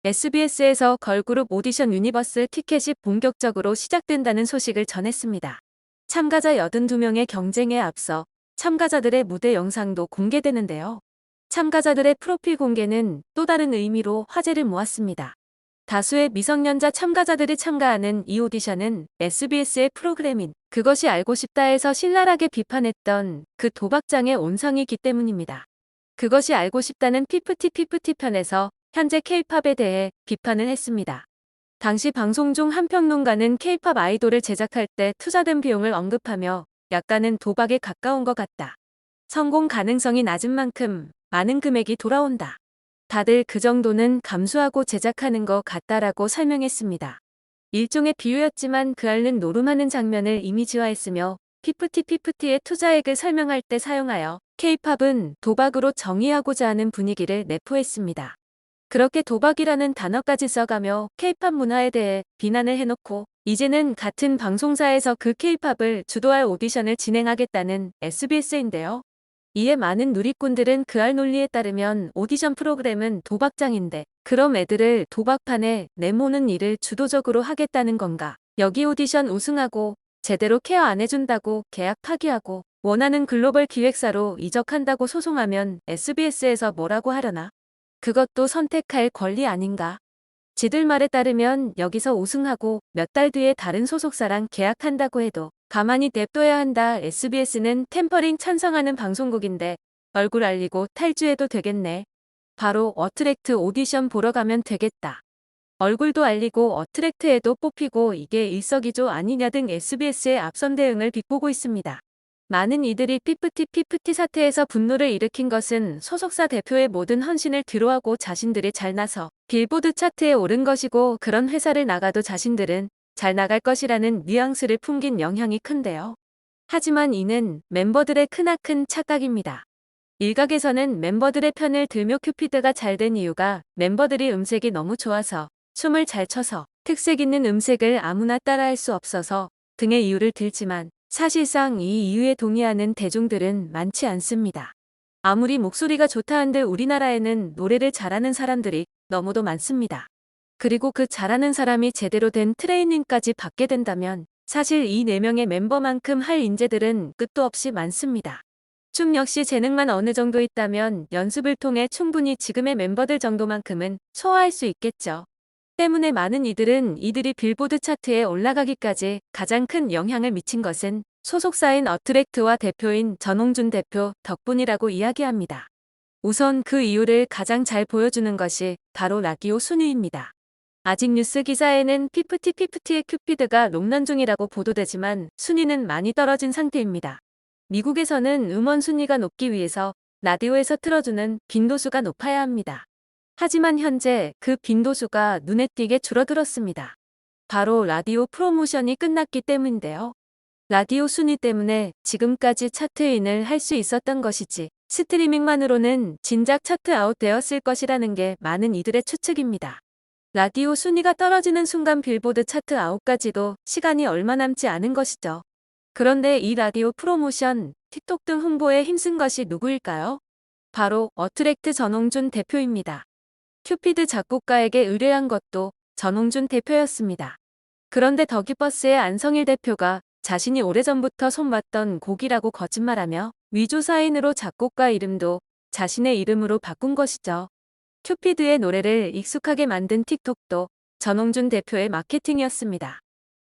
SBS에서 걸그룹 오디션 유니버스 티켓이 본격적으로 시작된다는 소식을 전했습니다. 참가자 82명의 경쟁에 앞서 참가자들의 무대 영상도 공개되는데요. 참가자들의 프로필 공개는 또 다른 의미로 화제를 모았습니다. 다수의 미성년자 참가자들이 참가하는 이 오디션은 SBS의 프로그램인 그것이 알고 싶다에서 신랄하게 비판했던 그 도박장의 온상이기 때문입니다. 그것이 알고 싶다는 피프티 편에서 현재 K-팝에 대해 비판을 했습니다. 당시 방송 중 한 평론가는 K-팝 아이돌을 제작할 때 투자된 비용을 언급하며 약간은 도박에 가까운 것 같다. 성공 가능성이 낮은 만큼 많은 금액이 돌아온다. 다들 그 정도는 감수하고 제작하는 것 같다라고 설명했습니다. 일종의 비유였지만 그 앓는 노름하는 장면을 이미지화했으며 피프티의 투자액을 설명할 때 사용하여 K-팝은 도박으로 정의하고자 하는 분위기를 내포했습니다. 그렇게 도박이라는 단어까지 써가며 K-팝 문화에 대해 비난을 해놓고 이제는 같은 방송사에서 그 K-팝을 주도할 오디션을 진행하겠다는 SBS인데요. 이에 많은 누리꾼들은 그알 논리에 따르면 오디션 프로그램은 도박장인데 그럼 애들을 도박판에 내모는 일을 주도적으로 하겠다는 건가? 여기 오디션 우승하고 제대로 케어 안 해준다고 계약 파기하고 원하는 글로벌 기획사로 이적한다고 소송하면 SBS에서 뭐라고 하려나? 그것도 선택할 권리 아닌가? 지들 말에 따르면 여기서 우승하고 몇 달 뒤에 다른 소속사랑 계약한다고 해도 가만히 냅둬야 한다. SBS는 템퍼링 찬성하는 방송국인데 얼굴 알리고 탈주해도 되겠네. 바로 어트랙트 오디션 보러 가면 되겠다. 얼굴도 알리고 어트랙트에도 뽑히고 이게 일석이조 아니냐 등 SBS의 앞선 대응을 비꼬고 있습니다. 많은 이들이 피프티 사태에서 분노를 일으킨 것은 소속사 대표의 모든 헌신을 뒤로하고 자신들이 잘 나서 빌보드 차트에 오른 것이고 그런 회사를 나가도 자신들은 잘 나갈 것이라는 뉘앙스를 풍긴 영향이 큰데요. 하지만 이는 멤버들의 크나큰 착각입니다. 일각에서는 멤버들의 편을 들며 큐피드가 잘 된 이유가 멤버들이 음색이 너무 좋아서 춤을 잘 춰서 특색 있는 음색을 아무나 따라할 수 없어서 등의 이유를 들지만 사실상 이 이유에 동의하는 대중들은 많지 않습니다. 아무리 목소리가 좋다 한들 우리나라에는 노래를 잘하는 사람들이 너무도 많습니다. 그리고 그 잘하는 사람이 제대로 된 트레이닝까지 받게 된다면 사실 이 4명의 멤버만큼 할 인재들은 끝도 없이 많습니다. 춤 역시 재능만 어느 정도 있다면 연습을 통해 충분히 지금의 멤버들 정도만큼은 소화할 수 있겠죠. 때문에 많은 이들이 빌보드 차트에 올라가기까지 가장 큰 영향을 미친 것은 소속사인 어트랙트와 대표인 전홍준 대표 덕분이라고 이야기합니다. 우선 그 이유를 가장 잘 보여주는 것이 바로 라디오 순위입니다. 아직 뉴스 기사에는 피프티의 큐피드가 롱런 중이라고 보도되지만 순위는 많이 떨어진 상태입니다. 미국에서는 음원 순위가 높기 위해서 라디오에서 틀어주는 빈도수가 높아야 합니다. 하지만 현재 그 빈도수가 눈에 띄게 줄어들었습니다. 바로 라디오 프로모션이 끝났기 때문인데요. 라디오 순위 때문에 지금까지 차트인을 할 수 있었던 것이지 스트리밍만으로는 진작 차트 아웃되었을 것이라는 게 많은 이들의 추측입니다. 라디오 순위가 떨어지는 순간 빌보드 차트 아웃까지도 시간이 얼마 남지 않은 것이죠. 그런데 이 라디오 프로모션, 틱톡 등 홍보에 힘쓴 것이 누구일까요? 바로 어트랙트 전홍준 대표입니다. 큐피드 작곡가에게 의뢰한 것도 전홍준 대표였습니다. 그런데 더기버스의 안성일 대표가 자신이 오래전부터 손봤던 곡이라고 거짓말하며 위조 사인으로 작곡가 이름도 자신의 이름으로 바꾼 것이죠. 큐피드의 노래를 익숙하게 만든 틱톡도 전홍준 대표의 마케팅이었습니다.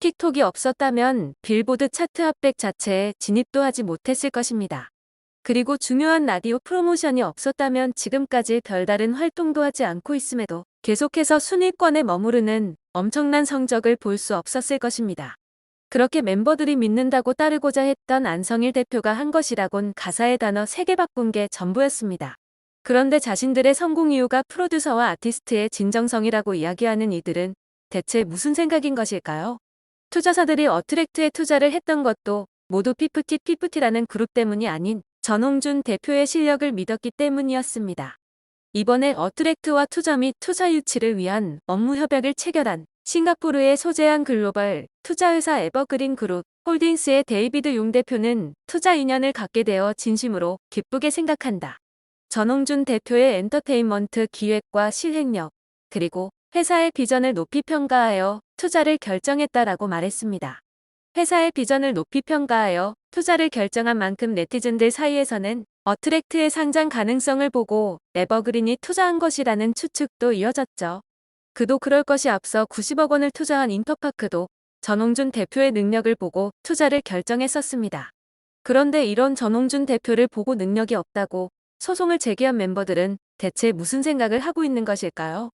틱톡이 없었다면 빌보드 차트 핫백 자체에 진입도 하지 못했을 것입니다. 그리고 중요한 라디오 프로모션이 없었다면 지금까지 별다른 활동도 하지 않고 있음에도 계속해서 순위권에 머무르는 엄청난 성적을 볼 수 없었을 것입니다. 그렇게 멤버들이 믿는다고 따르고자 했던 안성일 대표가 한 것이라곤 가사의 단어 3개 바꾼 게 전부였습니다. 그런데 자신들의 성공 이유가 프로듀서와 아티스트의 진정성이라고 이야기하는 이들은 대체 무슨 생각인 것일까요? 투자사들이 어트랙트에 투자를 했던 것도 모두 피프티라는 그룹 때문이 아닌 전홍준 대표의 실력을 믿었기 때문이었습니다. 이번에 어트랙트와 투자 및 투자 유치를 위한 업무 협약을 체결한 싱가포르에 소재한 글로벌 투자회사 에버그린 그룹 홀딩스의 데이비드 용 대표는 투자 인연을 갖게 되어 진심으로 기쁘게 생각한다. 전홍준 대표의 엔터테인먼트 기획과 실행력, 그리고 회사의 비전을 높이 평가하여 투자를 결정했다라고 말했습니다. 회사의 비전을 높이 평가하여 투자를 결정한 만큼 네티즌들 사이에서는 어트랙트의 상장 가능성을 보고 에버그린이 투자한 것이라는 추측도 이어졌죠. 그도 그럴 것이 앞서 90억 원을 투자한 인터파크도 전홍준 대표의 능력을 보고 투자를 결정했었습니다. 그런데 이런 전홍준 대표를 보고 능력이 없다고 소송을 제기한 멤버들은 대체 무슨 생각을 하고 있는 것일까요?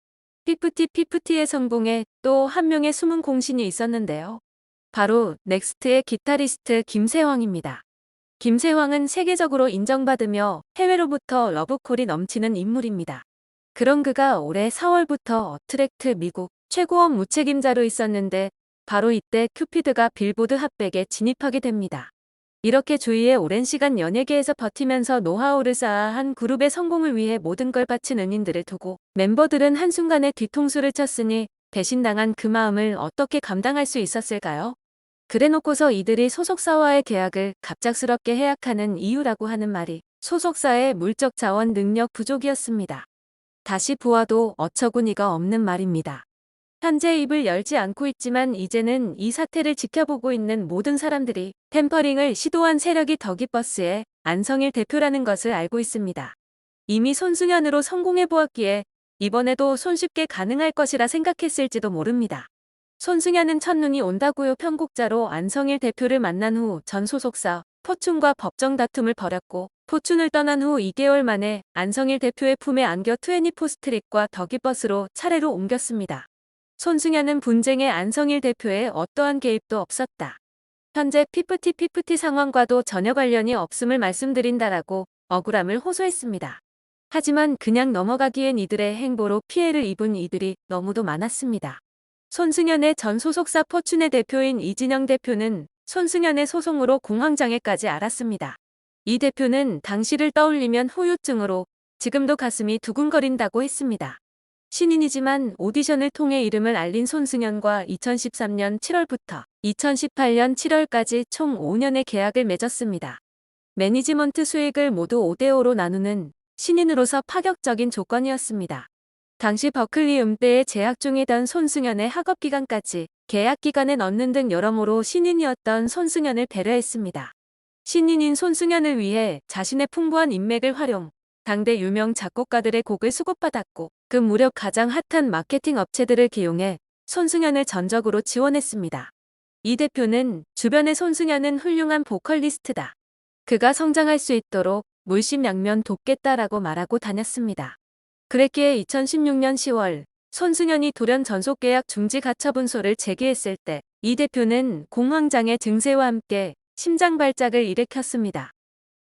피프티의 성공에 또 한 명의 숨은 공신이 있었는데요. 바로 넥스트의 기타리스트 김세황입니다. 김세황은 세계적으로 인정받으며 해외로부터 러브콜이 넘치는 인물입니다. 그런 그가 올해 4월부터 어트랙트 미국 최고업 무책임자로 있었는데 바로 이때 큐피드가 빌보드 핫백에 진입하게 됩니다. 이렇게 주위에 오랜 시간 연예계에서 버티면서 노하우를 쌓아 한 그룹의 성공을 위해 모든 걸 바친 은인들을 두고 멤버들은 한순간에 뒤통수를 쳤으니 배신당한 그 마음을 어떻게 감당할 수 있었을까요? 그래놓고서 이들이 소속사와의 계약을 갑작스럽게 해약하는 이유라고 하는 말이 소속사의 물적 자원 능력 부족이었습니다. 다시 보아도 어처구니가 없는 말입니다. 현재 입을 열지 않고 있지만 이제는 이 사태를 지켜보고 있는 모든 사람들이 템퍼링을 시도한 세력이 더기버스의 안성일 대표라는 것을 알고 있습니다. 이미 손승연으로 성공해보았기에 이번에도 손쉽게 가능할 것이라 생각했을지도 모릅니다. 손승연은 첫눈이 온다고요 편곡자로 안성일 대표를 만난 후 전 소속사 포춘과 법정 다툼을 벌였고 포춘을 떠난 후 2개월 만에 안성일 대표의 품에 안겨 24스트릿과 더기버스로 차례로 옮겼습니다. 손승연은 분쟁에 안성일 대표의 어떠한 개입도 없었다. 현재 피프티 상황과도 전혀 관련이 없음을 말씀드린다라고 억울함을 호소했습니다. 하지만 그냥 넘어가기엔 이들의 행보로 피해를 입은 이들이 너무도 많았습니다. 손승연의 전 소속사 포춘의 대표인 이진영 대표는 손승연의 소송으로 공황장애까지 앓았습니다. 이 대표는 당시를 떠올리면 후유증으로 지금도 가슴이 두근거린다고 했습니다. 신인이지만 오디션을 통해 이름을 알린 손승연과 2013년 7월부터 2018년 7월까지 총 5년의 계약을 맺었습니다. 매니지먼트 수익을 모두 5대5로 나누는 신인으로서 파격적인 조건이었습니다. 당시 버클리 음대에 재학 중이던 손승연의 학업 기간까지 계약 기간에 넣는 등 여러모로 신인이었던 손승연을 배려했습니다. 신인인 손승연을 위해 자신의 풍부한 인맥을 활용, 당대 유명 작곡가들의 곡을 수급받았고 그 무렵 가장 핫한 마케팅 업체들을 기용해 손승연을 전적으로 지원했습니다. 이 대표는 주변의 손승연은 훌륭한 보컬리스트다. 그가 성장할 수 있도록 물심양면 돕겠다라고 말하고 다녔습니다. 그랬기에 2016년 10월 손승연이 돌연 전속계약 중지 가처분소를 제기했을 때 이 대표는 공황장애 증세와 함께 심장 발작을 일으켰습니다.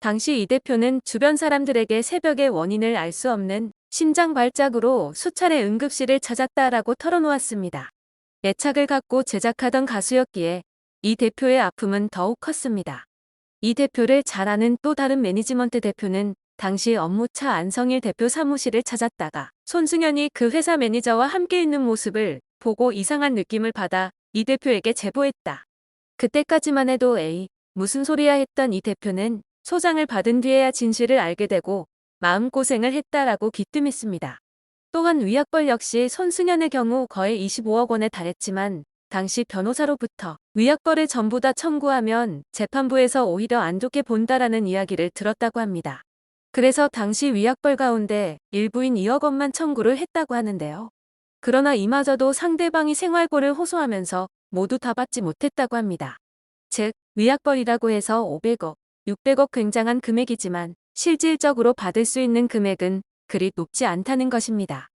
당시 이 대표는 주변 사람들에게 새벽의 원인을 알 수 없는 심장 발작으로 수차례 응급실을 찾았다라고 털어놓았습니다. 애착을 갖고 제작하던 가수였기에 이 대표의 아픔은 더욱 컸습니다. 이 대표를 잘 아는 또 다른 매니지먼트 대표는 당시 업무차 안성일 대표 사무실을 찾았다가 손승연이 그 회사 매니저와 함께 있는 모습을 보고 이상한 느낌을 받아 이 대표에게 제보했다. 그때까지만 해도 에이, 무슨 소리야 했던 이 대표는 소장을 받은 뒤에야 진실을 알게 되고 마음고생을 했다라고 귀띔했습니다. 또한 위약벌 역시 손승연의 경우 거의 25억 원에 달했지만 당시 변호사로부터 위약벌을 전부 다 청구하면 재판부에서 오히려 안 좋게 본다라는 이야기를 들었다고 합니다. 그래서 당시 위약벌 가운데 일부인 2억 원만 청구를 했다고 하는데요. 그러나 이마저도 상대방이 생활고를 호소하면서 모두 다 받지 못했다고 합니다. 즉, 위약벌이라고 해서 500억, 600억 굉장한 금액이지만 실질적으로 받을 수 있는 금액은 그리 높지 않다는 것입니다.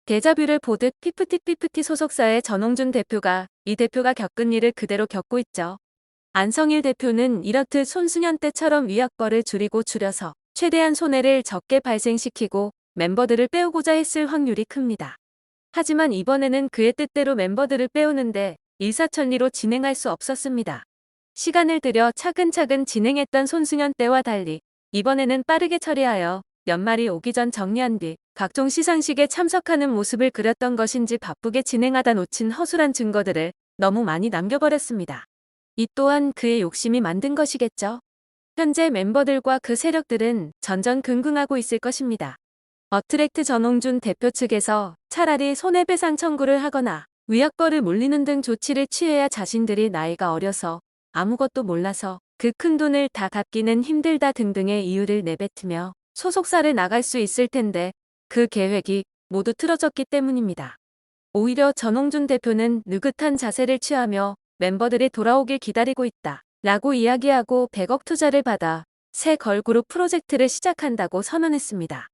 데자뷰를 보듯 피프티 소속사의 전홍준 대표가 이 대표가 겪은 일을 그대로 겪고 있죠. 안성일 대표는 이렇듯 손승연 때처럼 위약벌을 줄여서 최대한 손해를 적게 발생시키고 멤버들을 빼오고자 했을 확률이 큽니다. 하지만 이번에는 그의 뜻대로 멤버들을 빼오는데 일사천리로 진행할 수 없었습니다. 시간을 들여 차근차근 진행했던 손승연 때와 달리 이번에는 빠르게 처리하여 연말이 오기 전 정리한 뒤 각종 시상식에 참석하는 모습을 그렸던 것인지 바쁘게 진행하다 놓친 허술한 증거들을 너무 많이 남겨버렸습니다. 이 또한 그의 욕심이 만든 것이겠죠. 현재 멤버들과 그 세력들은 전전긍긍하고 있을 것입니다. 어트랙트 전홍준 대표 측에서 차라리 손해배상 청구를 하거나 위약벌을 물리는 등 조치를 취해야 자신들이 나이가 어려서 아무것도 몰라서 그 큰 돈을 다 갚기는 힘들다 등등의 이유를 내뱉으며 소속사를 나갈 수 있을 텐데 그 계획이 모두 틀어졌기 때문입니다. 오히려 전홍준 대표는 느긋한 자세를 취하며 멤버들이 돌아오길 기다리고 있다 라고 이야기하고 100억 투자를 받아 새 걸그룹 프로젝트를 시작한다고 선언했습니다.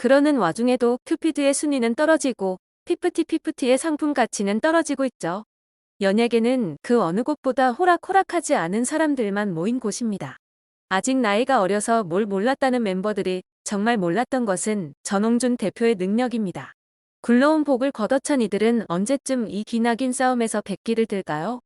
그러는 와중에도 큐피드의 순위는 떨어지고 피프티피프티의 상품 가치는 떨어지고 있죠. 연예계는 그 어느 곳보다 호락호락하지 않은 사람들만 모인 곳입니다. 아직 나이가 어려서 뭘 몰랐다는 멤버들이 정말 몰랐던 것은 전홍준 대표의 능력입니다. 굴러온 복을 걷어찬 이들은 언제쯤 이 기나긴 싸움에서 백기를 들까요?